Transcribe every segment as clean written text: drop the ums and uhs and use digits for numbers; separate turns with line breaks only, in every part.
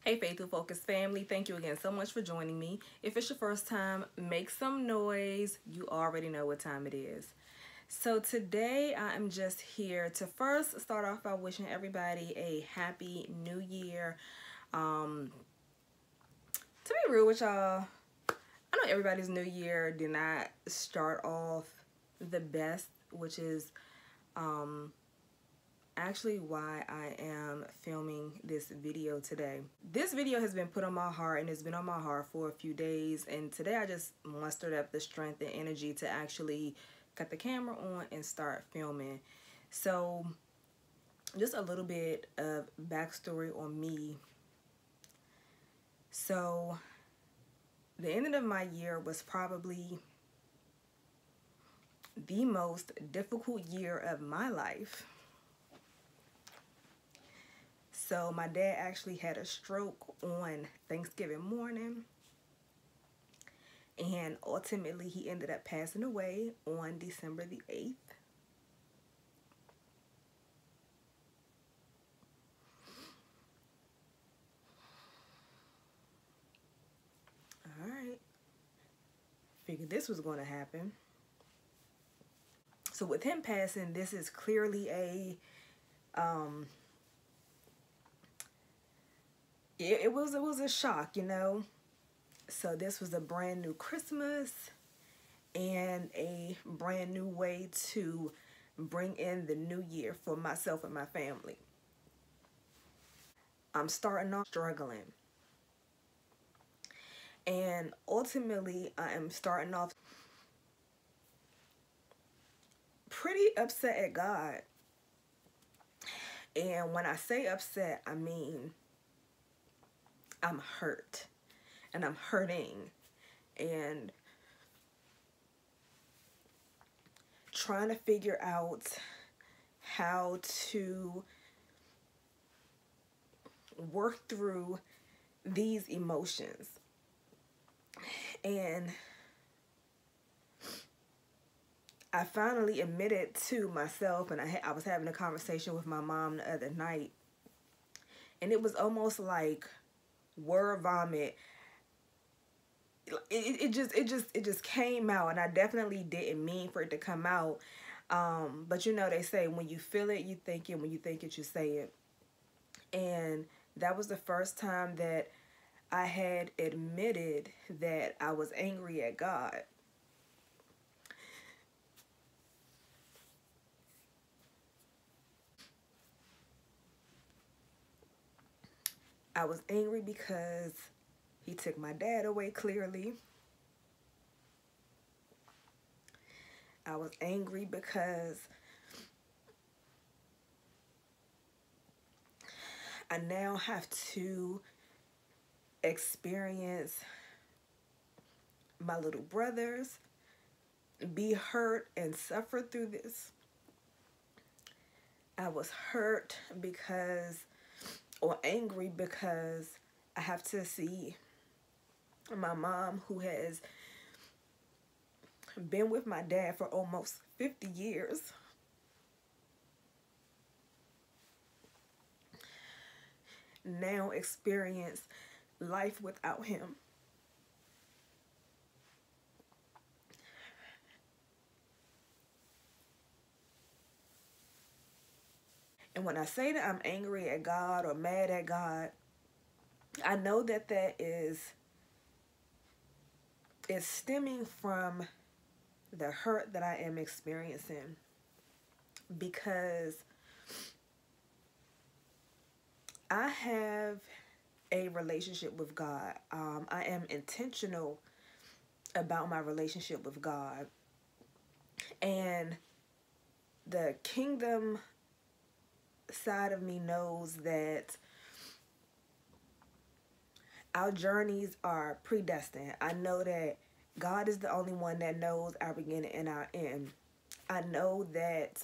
Hey Faithful Focus family, thank you again so much for joining me. If it's your first time, make some noise. You already know what time it is. So today I am just here to first start off by wishing everybody a happy new year. To be real with y'all, I know everybody's new year did not start off the best, which is actually why I am filming this video today. This video has been put on my heart, and it's been on my heart for a few days, and today I just mustered up the strength and energy to actually cut the camera on and start filming. So just a little bit of backstory on me. So the ending of my year was probably the most difficult year of my life. So my dad actually had a stroke on Thanksgiving morning, and ultimately he ended up passing away on December the 8th. All right, figured this was going to happen. So with him passing, this is clearly a it was a shock, you know. So this was a brand new Christmas and a brand new way to bring in the new year for myself and my family. I'm starting off struggling, and ultimately I am starting off pretty upset at God. And when I say upset, I mean I'm hurt and I'm hurting and trying to figure out how to work through these emotions. And I finally admitted to myself, and I was having a conversation with my mom the other night, and it was almost like word vomit. It just came out, and I definitely didn't mean for it to come out. But you know, they say when you feel it, you think it. When you think it, you say it. And that was the first time that I had admitted that I was angry at God. I was angry because he took my dad away, clearly. I was angry because I now have to experience my little brothers be hurt and suffer through this. I was hurt because, or angry because I have to see my mom, who has been with my dad for almost 50 years, now experience life without him. And when I say that I'm angry at God or mad at God, I know that is stemming from the hurt that I am experiencing, because I have a relationship with God. I am intentional about my relationship with God, and the kingdom side of me knows that our journeys are predestined. I know that God is the only one that knows our beginning and our end. I know that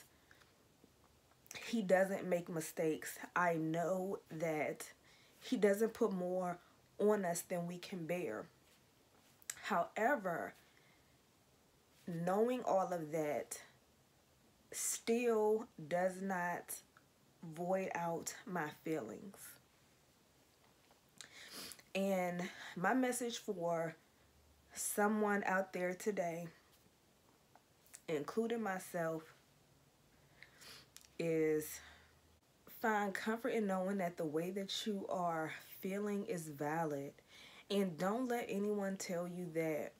he doesn't make mistakes. I know that he doesn't put more on us than we can bear. However, knowing all of that still does not void out my feelings. And my message for someone out there today, including myself, is find comfort in knowing that the way that you are feeling is valid. And don't let anyone tell you that,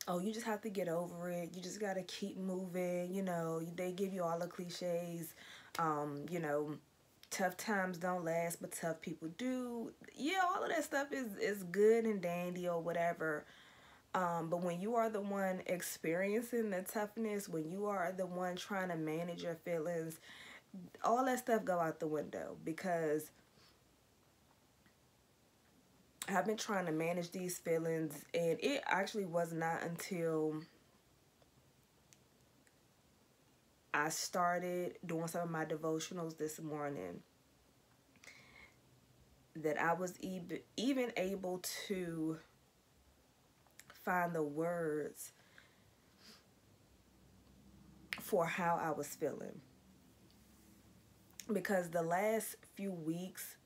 oh, you just have to get over it. You just got to keep moving. You know, they give you all the cliches. You know, tough times don't last, but tough people do. Yeah, all of that stuff is good and dandy or whatever. But when you are the one experiencing the toughness, when you are the one trying to manage your feelings, all that stuff go out the window, because I've been trying to manage these feelings, and it actually was not until I started doing some of my devotionals this morning that I was even able to find the words for how I was feeling. Because the last few weeks,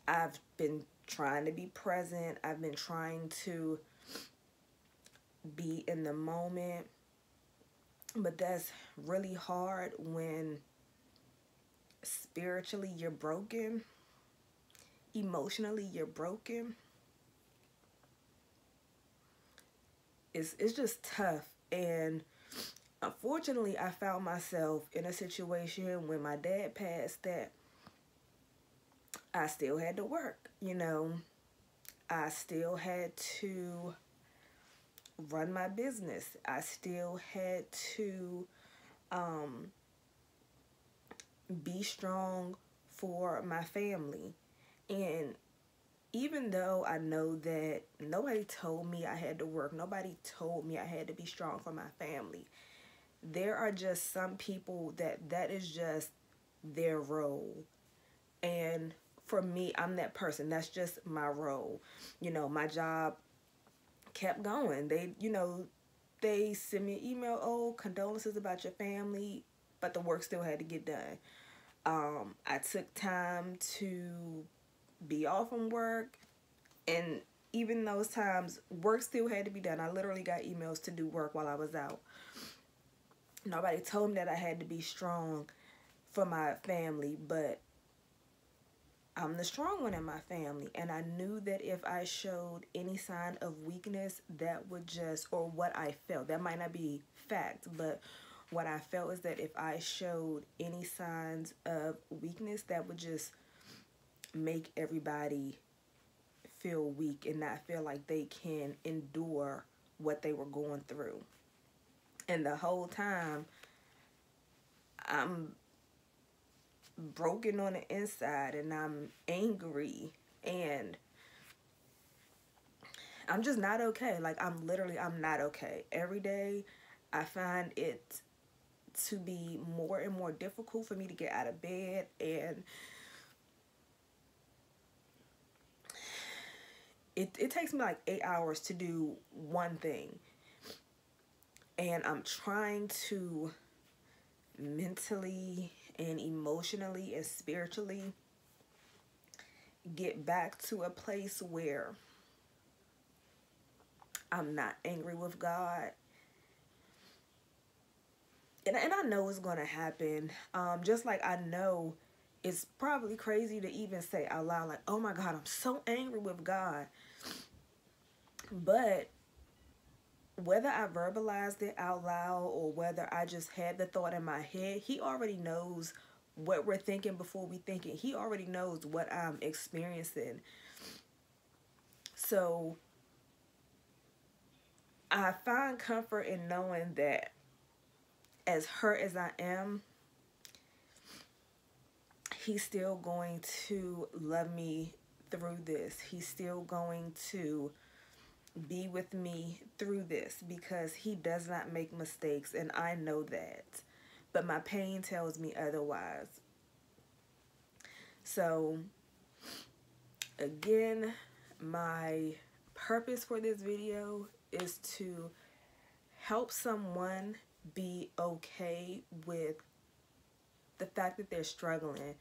I've been trying to be present. I've been trying to be in the moment. But that's really hard when spiritually you're broken, emotionally you're broken. It's just tough. And unfortunately, I found myself in a situation when my dad passed that I still had to work. You know, I still had to run my business. I still had to be strong for my family. And even though I know that nobody told me I had to work, nobody told me I had to be strong for my family, there are just some people that is just their role. And for me, I'm that person. That's just my role. You know, my job kept going. They send me an email, oh, condolences about your family, but the work still had to get done. I took time to be off from work, and even those times, work still had to be done. I literally got emails to do work while I was out. Nobody told me that I had to be strong for my family, but I'm the strong one in my family. And I knew that if I showed any sign of weakness, that would just, or what I felt, that might not be fact, but what I felt is that if I showed any signs of weakness, that would just make everybody feel weak and not feel like they can endure what they were going through. And the whole time, I'm broken on the inside, and I'm angry, and I'm just not okay. Like, I'm not okay. Every day, I find it to be more and more difficult for me to get out of bed, and it takes me like 8 hours to do one thing. And I'm trying to mentally and emotionally and spiritually get back to a place where I'm not angry with God. And I know it's going to happen. Just like I know it's probably crazy to even say out loud, like, oh my God, I'm so angry with God. But whether I verbalized it out loud or whether I just had the thought in my head, he already knows what we're thinking before we think it. He already knows what I'm experiencing. So I find comfort in knowing that as hurt as I am, he's still going to love me through this. He's still going to be with me through this, because he does not make mistakes, and I know that. But my pain tells me otherwise. So, again, my purpose for this video is to help someone be okay with the fact that they're struggling.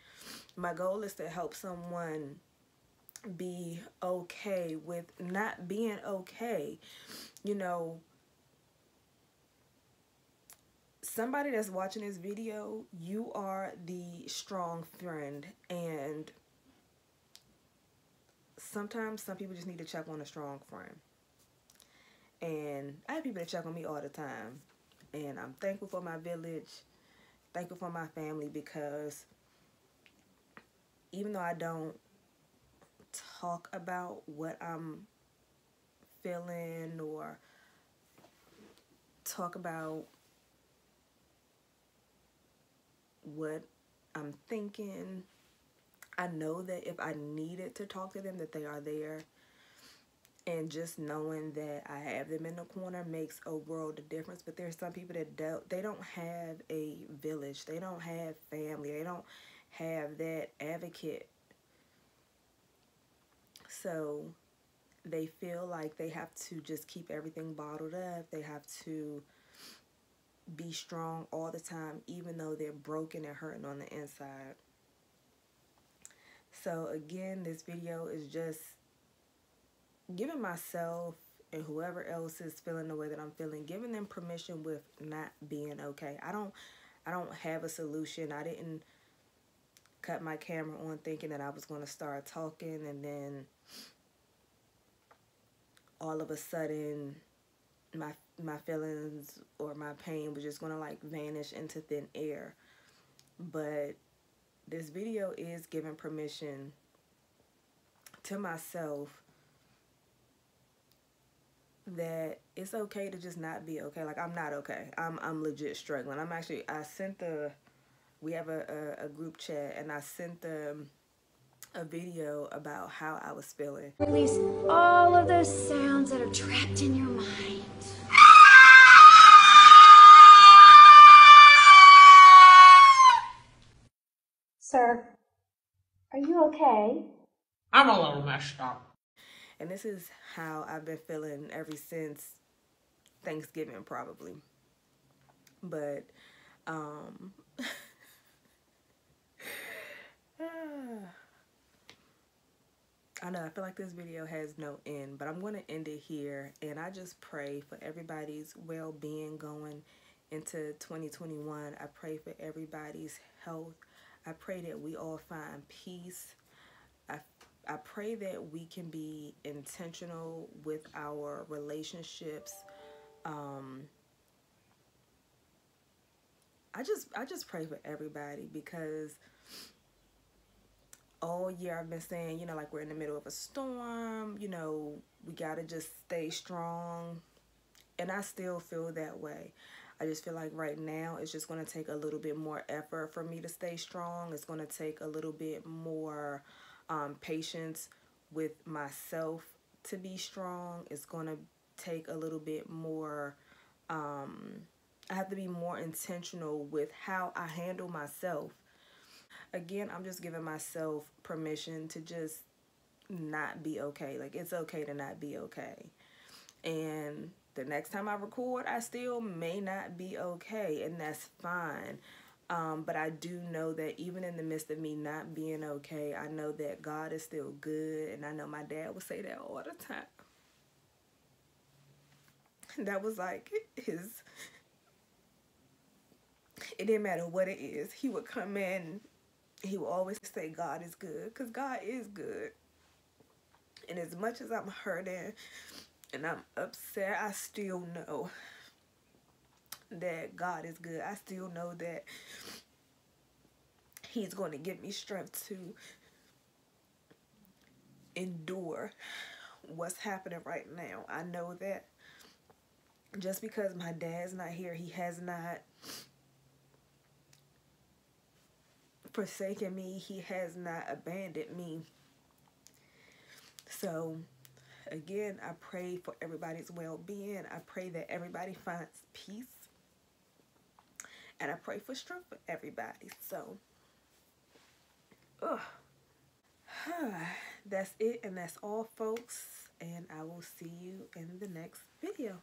My goal is to help someone be okay with not being okay. You know, somebody that's watching this video, you are the strong friend, and sometimes some people just need to check on a strong friend. And I have people that check on me all the time, and I'm thankful for my village, thankful for my family, because even though I don't talk about what I'm feeling or talk about what I'm thinking, I know that if I needed to talk to them, that they are there. And just knowing that I have them in the corner makes a world of difference. But there's some people that don't have a village. They don't have family. They don't have that advocate. So they feel like they have to just keep everything bottled up. They have to be strong all the time, even though they're broken and hurting on the inside. So again, this video is just giving myself and whoever else is feeling the way that I'm feeling, giving them permission with not being okay. I don't have a solution. I didn't cut my camera on thinking that I was going to start talking, and then all of a sudden my feelings or my pain was just going to like vanish into thin air. But this video is giving permission to myself that it's okay to just not be okay. Like, I'm not okay. I'm legit struggling. We have a group chat, and I sent them a video about how I was feeling.
Release all of those sounds that are trapped in your mind. Sir, are you okay?
I'm a little messed up.
And this is how I've been feeling ever since Thanksgiving, probably. But I know, I feel like this video has no end, but I'm going to end it here. And I just pray for everybody's well-being going into 2021. I pray for everybody's health. I pray that we all find peace. I pray that we can be intentional with our relationships. I just pray for everybody, because all year I've been saying, you know, like, we're in the middle of a storm, you know, we gotta just stay strong. And I still feel that way. I just feel like right now it's just going to take a little bit more effort for me to stay strong. It's going to take a little bit more patience with myself to be strong. It's going to take a little bit more, I have to be more intentional with how I handle myself. Again, I'm just giving myself permission to just not be okay. Like, it's okay to not be okay. And the next time I record, I still may not be okay, and that's fine. But I do know that even in the midst of me not being okay, I know that God is still good, and I know my dad would say that all the time. That was like it didn't matter what it is. He would come in, he would always say God is good, because God is good. And as much as I'm hurting and I'm upset, I still know that God is good. I still know that He's going to give me strength to endure what's happening right now. I know that just because my dad's not here, He has not forsaken me. He has not abandoned me. So again, I pray for everybody's well-being. I pray that everybody finds peace. And I pray for strength for everybody. So, that's it, and that's all, folks. And I will see you in the next video.